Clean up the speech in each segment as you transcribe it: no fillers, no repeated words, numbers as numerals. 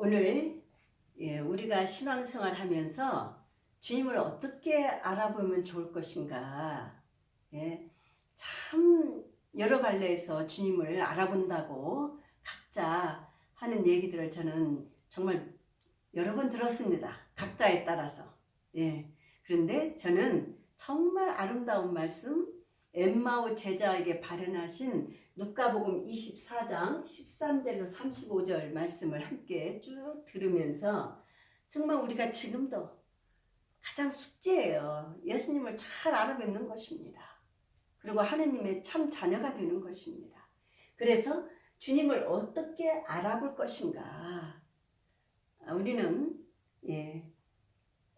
오늘 우리가 신앙생활 하면서 주님을 어떻게 알아보면 좋을 것인가. 참 여러 갈래에서 주님을 알아본다고 각자 하는 얘기들을 저는 정말 여러 번 들었습니다. 각자에 따라서. 그런데 저는 정말 아름다운 말씀, 엠마오 제자에게 발현하신 누가복음 24장 13절에서 35절 말씀을 함께 쭉 들으면서 정말 우리가 지금도 가장 숙제예요. 예수님을 잘 알아뵙는 것입니다. 그리고 하느님의 참 자녀가 되는 것입니다. 그래서 주님을 어떻게 알아볼 것인가. 우리는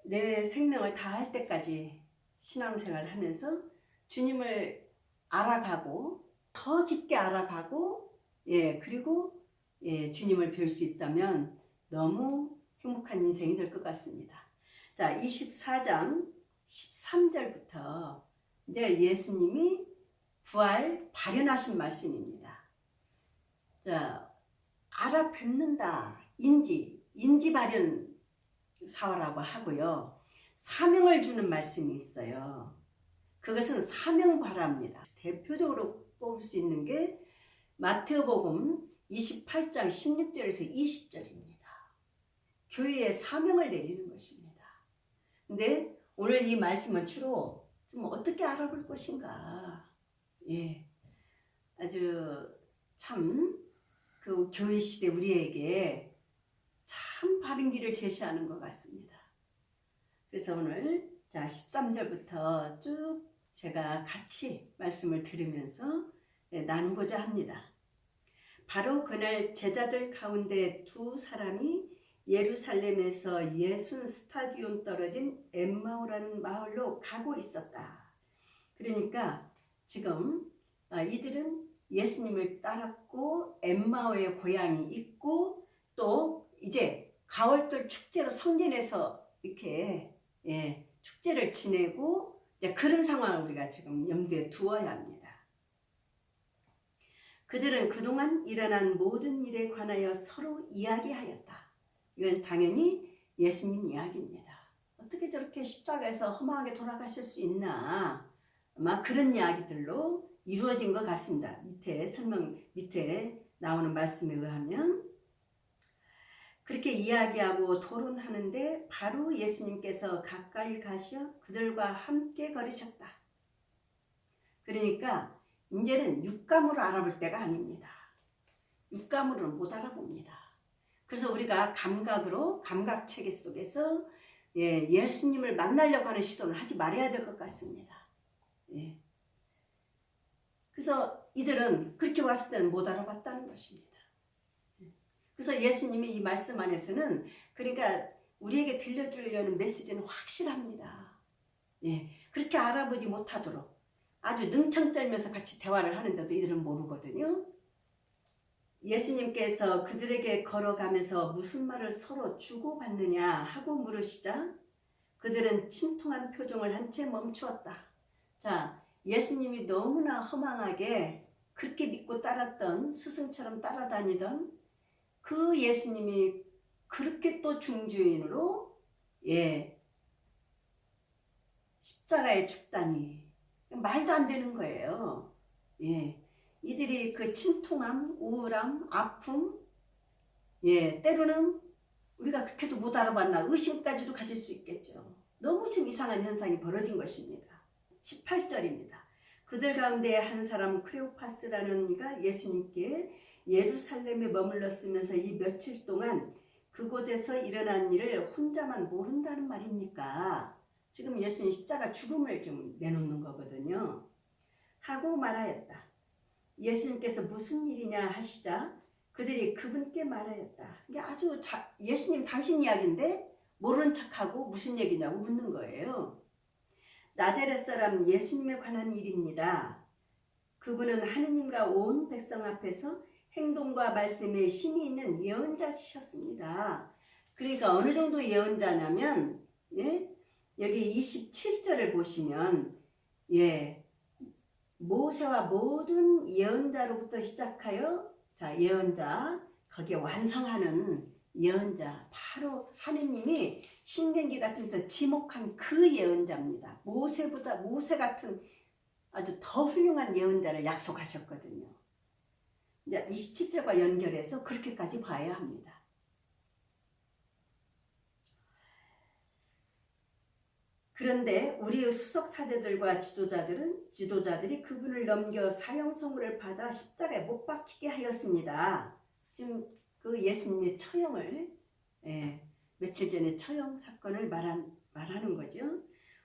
내 생명을 다할 때까지 신앙생활을 하면서 주님을 알아가고 더 깊게 알아가고 그리고 주님을 뵐 수 있다면 너무 행복한 인생이 될 것 같습니다. 자, 24장 13절부터 이제 예수님이 부활 발현하신 말씀입니다. 자, 알아뵙는다. 인지 발현 사화라고 하고요. 사명을 주는 말씀이 있어요. 그것은 사명바라입니다. 대표적으로 뽑을 수 있는 게 마태복음 28장 16절에서 20절입니다. 교회에 사명을 내리는 것입니다. 근데 오늘 이 말씀은 주로 좀 어떻게 알아볼 것인가. 아주 참 그 교회 시대 우리에게 참 바른 길을 제시하는 것 같습니다. 그래서 오늘 자 13절부터 쭉 제가 같이 말씀을 들으면서 나누고자 합니다. 바로 그날 제자들 가운데 두 사람이 예루살렘에서 예순 스타디온 떨어진 엠마오라는 마을로 가고 있었다. 그러니까 지금 이들은 예수님을 따랐고 엠마오의 고향이 있고 또 이제 가월절 축제로 성전에서 이렇게 축제를 지내고 그런 상황을 우리가 지금 염두에 두어야 합니다. 그들은 그동안 일어난 모든 일에 관하여 서로 이야기하였다. 이건 당연히 예수님 이야기입니다. 어떻게 저렇게 십자가에서 허망하게 돌아가실 수 있나 아마 그런 이야기들로 이루어진 것 같습니다. 밑에 나오는 말씀에 의하면 그렇게 이야기하고 토론하는데 바로 예수님께서 가까이 가셔 그들과 함께 걸으셨다. 그러니까 이제는 육감으로 알아볼 때가 아닙니다. 육감으로는 못 알아봅니다. 그래서 우리가 감각으로 감각체계 속에서 예수님을 만나려고 하는 시도는 하지 말아야 될 것 같습니다. 그래서 이들은 그렇게 왔을 때는 못 알아봤다는 것입니다. 그래서 예수님이 이 말씀 안에서는 그러니까 우리에게 들려주려는 메시지는 확실합니다. 그렇게 알아보지 못하도록 아주 능청떨면서 같이 대화를 하는데도 이들은 모르거든요. 예수님께서 그들에게 걸어가면서 무슨 말을 서로 주고받느냐 하고 물으시자 그들은 침통한 표정을 한 채 멈추었다. 자, 예수님이 너무나 허망하게 그렇게 믿고 따랐던 스승처럼 따라다니던 그 예수님이 그렇게 또 중주인으로 십자가에 죽다니 말도 안 되는 거예요. 이들이 그 침통함, 우울함, 아픔 때로는 우리가 그렇게도 못 알아봤나 의심까지도 가질 수 있겠죠. 너무 좀 이상한 현상이 벌어진 것입니다. 18절입니다. 그들 가운데 한 사람 크레오파스라는 이가 예수님께 예루살렘에 머물렀으면서 이 며칠 동안 그곳에서 일어난 일을 혼자만 모른다는 말입니까? 지금 예수님 십자가 죽음을 좀 내놓는 거거든요. 하고 말하였다. 예수님께서 무슨 일이냐 하시자 그들이 그분께 말하였다. 이게 아주 예수님 당신 이야기인데 모르는 척하고 무슨 얘기냐고 묻는 거예요. 나자렛 사람 예수님에 관한 일입니다. 그분은 하느님과 온 백성 앞에서 행동과 말씀에 힘이 있는 예언자시셨습니다. 그러니까 어느 정도 예언자냐면 여기 27절을 보시면 모세와 모든 예언자로부터 시작하여 자 예언자 거기에 완성하는 예언자, 바로 하느님이 신명기 같은 데서 지목한 그 예언자입니다. 모세 같은 아주 더 훌륭한 예언자를 약속하셨거든요. 이제 27절과 연결해서 그렇게까지 봐야 합니다. 그런데 우리의 수석 사제들과 지도자들이 그분을 넘겨 사형선고를 받아 십자가에 못 박히게 하였습니다. 지금 그 예수님의 처형을 며칠 전에 처형 사건을 말하는 거죠.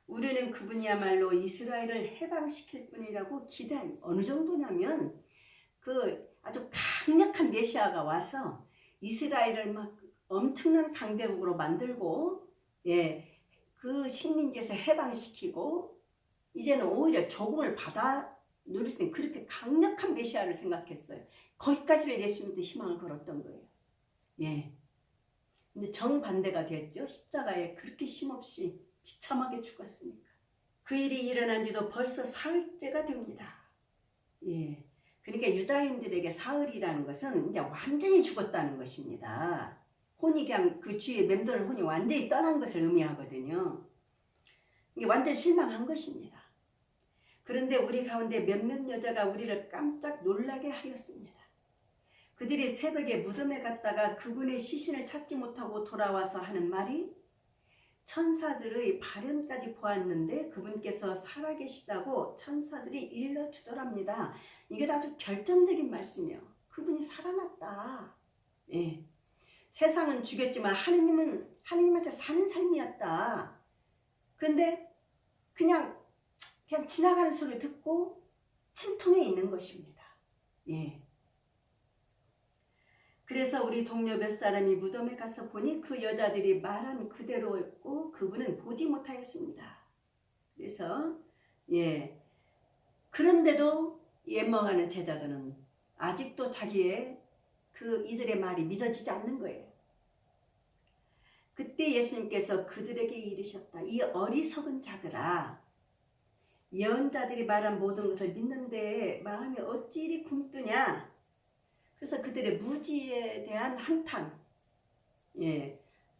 우리는 그분이야말로 이스라엘을 해방시킬 분이라고 기대한 어느 정도냐면 그 아주 강력한 메시아가 와서 이스라엘을 막 엄청난 강대국으로 만들고 그 식민지에서 해방시키고 이제는 오히려 조공을 받아 누릴 수 있는 그렇게 강력한 메시아를 생각했어요. 거기까지를 예수님도 희망을 걸었던 거예요. 근데 정반대가 됐죠. 십자가에 그렇게 힘없이 비참하게 죽었으니까. 그 일이 일어난 지도 벌써 사흘째가 됩니다. 그러니까 유다인들에게 사흘이라는 것은 이제 완전히 죽었다는 것입니다. 혼이 그냥 그 주위에 맴도는 혼이 완전히 떠난 것을 의미하거든요. 이게 완전 실망한 것입니다. 그런데 우리 가운데 몇몇 여자가 우리를 깜짝 놀라게 하였습니다. 그들이 새벽에 무덤에 갔다가 그분의 시신을 찾지 못하고 돌아와서 하는 말이 천사들의 발현까지 보았는데 그분께서 살아계시다고 천사들이 일러주더랍니다. 이게 아주 결정적인 말씀이에요. 그분이 살아났다. 세상은 죽였지만 하느님한테 사는 삶이었다. 그런데 그냥 지나가는 소리 듣고 침통해 있는 것입니다. 그래서 우리 동료 몇 사람이 무덤에 가서 보니 그 여자들이 말한 그대로였고 그분은 보지 못하였습니다. 그래서 그런데도 예멍하는 제자들은 아직도 자기의 이들의 말이 믿어지지 않는 거예요. 그때 예수님께서 그들에게 이르셨다. 이 어리석은 자들아, 예언자들이 말한 모든 것을 믿는데 마음이 어찌 이리 굼뜨냐. 그래서 그들의 무지에 대한 한탄,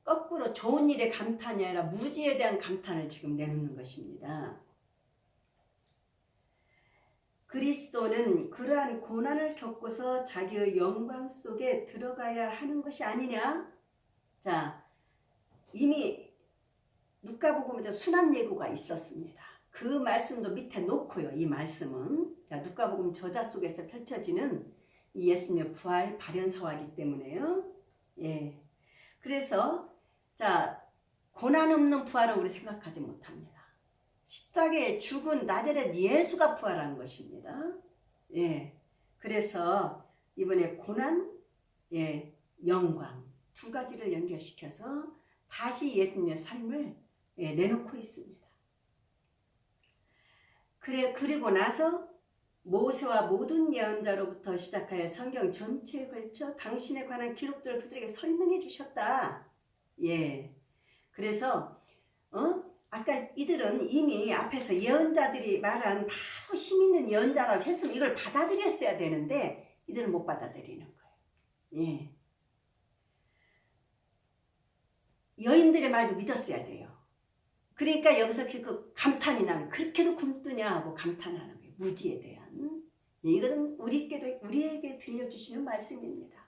거꾸로 좋은 일에 감탄이 아니라 무지에 대한 감탄을 지금 내놓는 것입니다. 그리스도는 그러한 고난을 겪고서 자기의 영광 속에 들어가야 하는 것이 아니냐? 자, 이미 누가복음에도 순환 예고가 있었습니다. 그 말씀도 밑에 놓고요. 이 말씀은 자, 누가복음 저자 속에서 펼쳐지는 이 예수님의 부활 발현사화이기 때문에요. 그래서 자, 고난 없는 부활은 우리 생각하지 못합니다. 십자가에 죽은 나자렛 예수가 부활한 것입니다. 그래서 이번에 고난, 영광 두 가지를 연결시켜서 다시 예수님의 삶을 내놓고 있습니다. 그리고 나서 모세와 모든 예언자로부터 시작하여 성경 전체에 걸쳐 당신에 관한 기록들을 그들에게 설명해 주셨다. 그래서 아까 이들은 이미 앞에서 예언자들이 말한 바로 힘있는 예언자라고 했으면 이걸 받아들였어야 되는데 이들은 못 받아들이는 거예요. 여인들의 말도 믿었어야 돼요. 그러니까 여기서 그 감탄이 나는 그렇게도 굼뜨냐 하고 감탄하는 거예요. 무지에 대한. 이것은 우리에게 들려주시는 말씀입니다.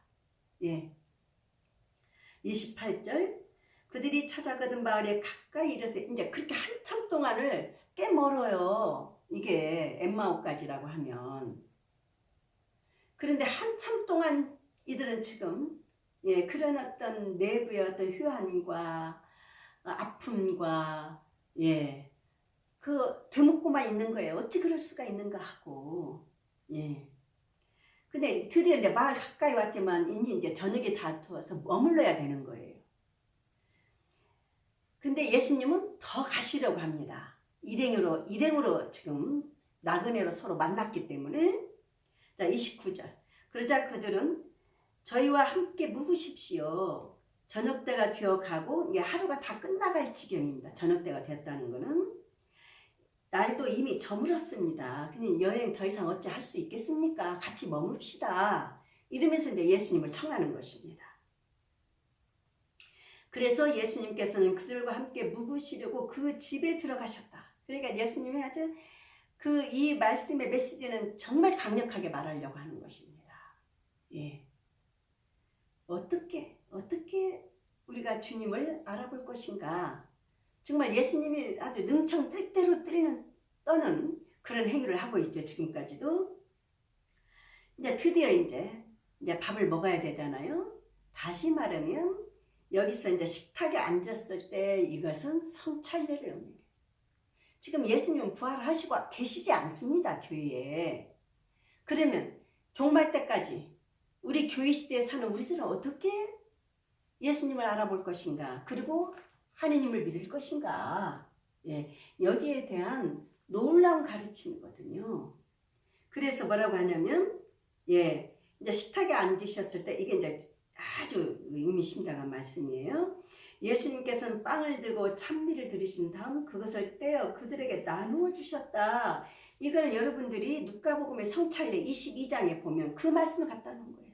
28절 그들이 찾아가던 마을에 가까이 이르서 이제 그렇게 한참 동안을 꽤 멀어요. 이게 엠마오까지라고 하면. 그런데 한참 동안 이들은 지금 그런 어떤 내부의 어떤 휴한과 아픔과 그 되묻고만 있는 거예요. 어찌 그럴 수가 있는가 하고. 근데 드디어 이제 마을 가까이 왔지만 이제 저녁이 다투어서 머물러야 되는 거예요. 근데 예수님은 더 가시려고 합니다. 일행으로 지금 나그네로 서로 만났기 때문에. 자, 29절. 그러자 그들은 저희와 함께 묵으십시오. 저녁때가 되어가고 이게 하루가 다 끝나갈 지경입니다. 저녁때가 됐다는 거는 날도 이미 저물었습니다. 그냥 여행 더 이상 어찌 할 수 있겠습니까? 같이 머뭅시다. 이러면서 이제 예수님을 청하는 것입니다. 그래서 예수님께서는 그들과 함께 묵으시려고 그 집에 들어가셨다. 그러니까 예수님이 아주 이 말씀의 메시지는 정말 강력하게 말하려고 하는 것입니다. 예. 어떻게 우리가 주님을 알아볼 것인가? 정말 예수님이 아주 능청 뜰 대로 떠는 그런 행위를 하고 있죠. 지금까지도. 이제 드디어 이제 밥을 먹어야 되잖아요. 다시 말하면 여기서 이제 식탁에 앉았을 때 이것은 성찬례를 의미해요. 지금 예수님은 부활하시고 계시지 않습니다. 교회에. 그러면 종말 때까지 우리 교회 시대에 사는 우리들은 어떻게 예수님을 알아볼 것인가? 그리고 하느님을 믿을 것인가? 예, 여기에 대한 놀라운 가르침이거든요. 그래서 뭐라고 하냐면, 예, 이제 식탁에 앉으셨을 때 이게 이제 아주 의미심장한 말씀이에요. 예수님께서는 빵을 들고 찬미를 들으신 다음 그것을 떼어 그들에게 나누어 주셨다. 이거는 여러분들이 누가복음의 성찬례 22장에 보면 그 말씀을 갖다 놓은 거예요.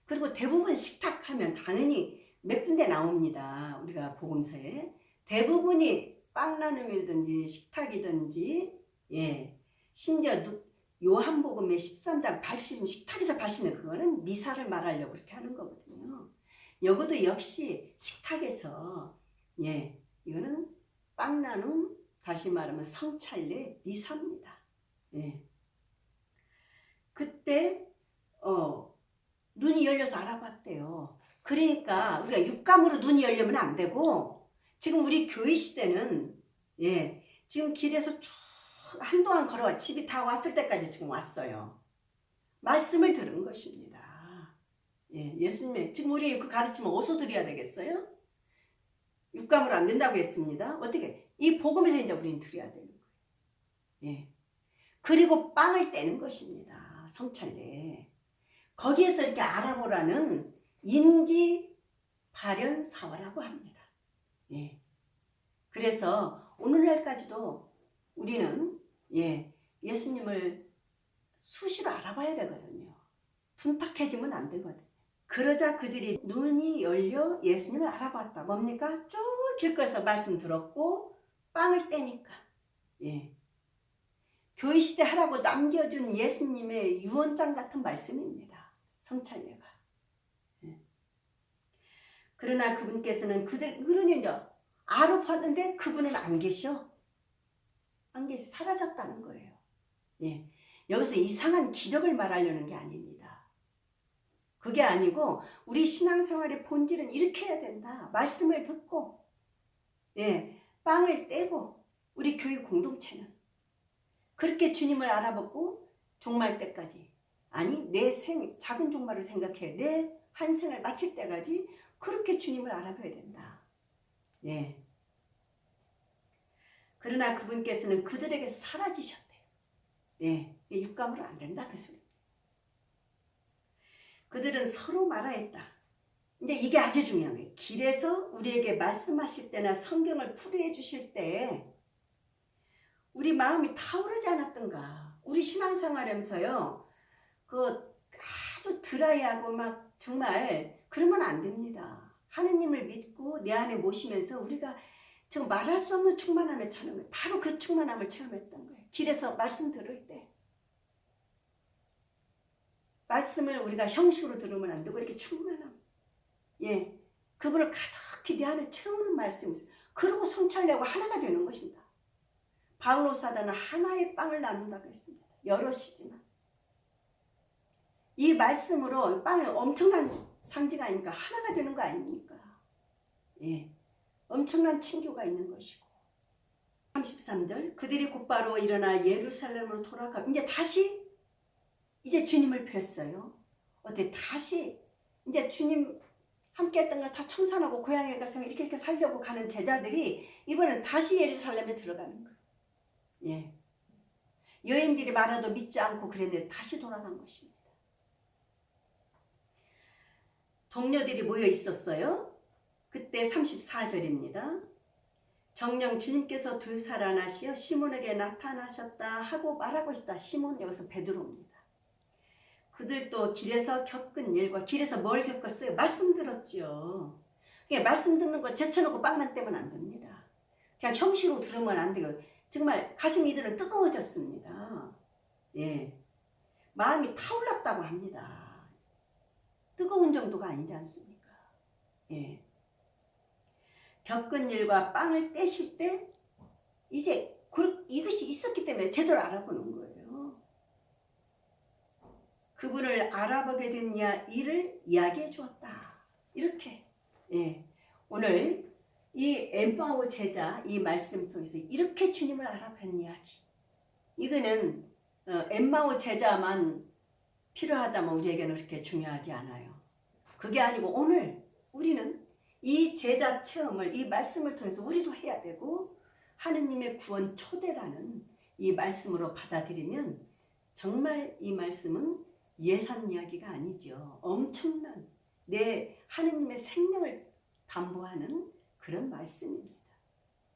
그리고 대부분 식탁 하면 당연히 몇 군데 나옵니다. 우리가 복음서에. 대부분이 빵 나눔이든지 식탁이든지, 예. 심지어 요한복음의 13장 발신, 식탁에서 발신은 그거는 미사를 말하려고 그렇게 하는 거거든요. 여기도 역시 식탁에서, 예. 이거는 빵 나눔, 다시 말하면 성찬례 미사입니다. 예. 그때, 눈이 열려서 알아봤대요. 그러니까 우리가 육감으로 눈이 열리면 안 되고, 지금 우리 교회 시대는, 예, 지금 길에서 쭉 한동안 걸어와 집이 다 왔을 때까지 지금 왔어요. 말씀을 들은 것입니다. 예, 예수님의 지금 우리 그 가르침을 어디서 드려야 되겠어요? 육감으로 안 된다고 했습니다. 어떻게? 이 복음에서 이제 우리는 드려야 되는 거예요. 예. 그리고 빵을 떼는 것입니다. 성찬례. 거기에서 이렇게 알아보라는 인지 발현 사화라고 합니다. 예. 그래서 오늘날까지도 우리는, 예, 예수님을 수시로 알아봐야 되거든요. 둔탁해지면 안 되거든요. 그러자 그들이 눈이 열려 예수님을 알아봤다. 뭡니까? 쭉 길거리에서 말씀 들었고 빵을 떼니까, 예, 교회 시대 하라고 남겨준 예수님의 유언장 같은 말씀입니다. 성찬례가. 예. 그러나 그분께서는 그러니 이제 알아봤는데 그분은 안 계셔. 안 계셔. 사라졌다는 거예요. 예. 여기서 이상한 기적을 말하려는 게 아닙니다. 그게 아니고 우리 신앙생활의 본질은 이렇게 해야 된다. 말씀을 듣고, 예, 빵을 떼고 우리 교회 공동체는 그렇게 주님을 알아보고 종말 때까지, 아니 내 작은 종말을 생각해 내 한 생을 마칠 때까지 그렇게 주님을 알아봐야 된다. 예. 그러나 그분께서는 그들에게 사라지셨대요. 예, 육감으로 안 된다 그 소리. 그들은 서로 말하였다. 이제 이게 아주 중요한 거예요. 길에서 우리에게 말씀하실 때나 성경을 풀이해 주실 때 우리 마음이 타오르지 않았던가. 우리 신앙생활하면서요, 아주 드라이하고 막 정말 그러면 안 됩니다. 하느님을 믿고 내 안에 모시면서 우리가 지금 말할 수 없는 충만함에 차는 거예요. 바로 그 충만함을 체험했던 거예요. 길에서 말씀 들을 때. 말씀을 우리가 형식으로 들으면 안 되고 이렇게 충만함. 예, 그분을 가득히 내 안에 채우는 말씀이세요. 그리고 성찬례하고 하나가 되는 것입니다. 바울로 사도는 하나의 빵을 나눈다고 했습니다. 여럿이지만. 이 말씀으로 빵이 엄청난 상징 아닙니까? 하나가 되는 거 아닙니까? 예, 엄청난 친교가 있는 것이고. 33절 그들이 곧바로 일어나 예루살렘으로 돌아가 이제 주님을 뵀어요. 어때? 다시 이제 주님 함께 했던 걸 다 청산하고 고향에 가서 이렇게 살려고 가는 제자들이 이번엔 다시 예루살렘에 들어가는 거예요. 예. 여인들이 말해도 믿지 않고 그랬는데 다시 돌아간 것입니다. 동료들이 모여 있었어요. 그때 34절입니다. 정녕 주님께서 두 살아나시어 시몬에게 나타나셨다 하고 말하고 있다. 시몬, 여기서 베드로입니다. 그들도 길에서 겪은 일과, 길에서 뭘 겪었어요? 말씀 들었죠. 그냥 말씀 듣는 거 제쳐놓고 빵만 떼면 안 됩니다. 그냥 형식으로 들으면 안 돼요. 정말 가슴 이들은 뜨거워졌습니다. 예, 마음이 타올랐다고 합니다. 뜨거운 정도가 아니지 않습니까? 예, 겪은 일과 빵을 떼실 때 이제 이것이 있었기 때문에 제대로 알아보는 거예요. 그분을 알아보게 된 일을 이야기해 주었다. 이렇게. 예, 오늘 이 엠마오 제자 이 말씀 속에서 이렇게 주님을 알아본 이야기. 이거는 엠마오 제자만 필요하다면 우리에게는 그렇게 중요하지 않아요. 그게 아니고 오늘 우리는 이 제자 체험을 이 말씀을 통해서 우리도 해야 되고 하느님의 구원 초대라는 이 말씀으로 받아들이면 정말 이 말씀은 예산 이야기가 아니죠. 엄청난 내 하느님의 생명을 담보하는 그런 말씀입니다.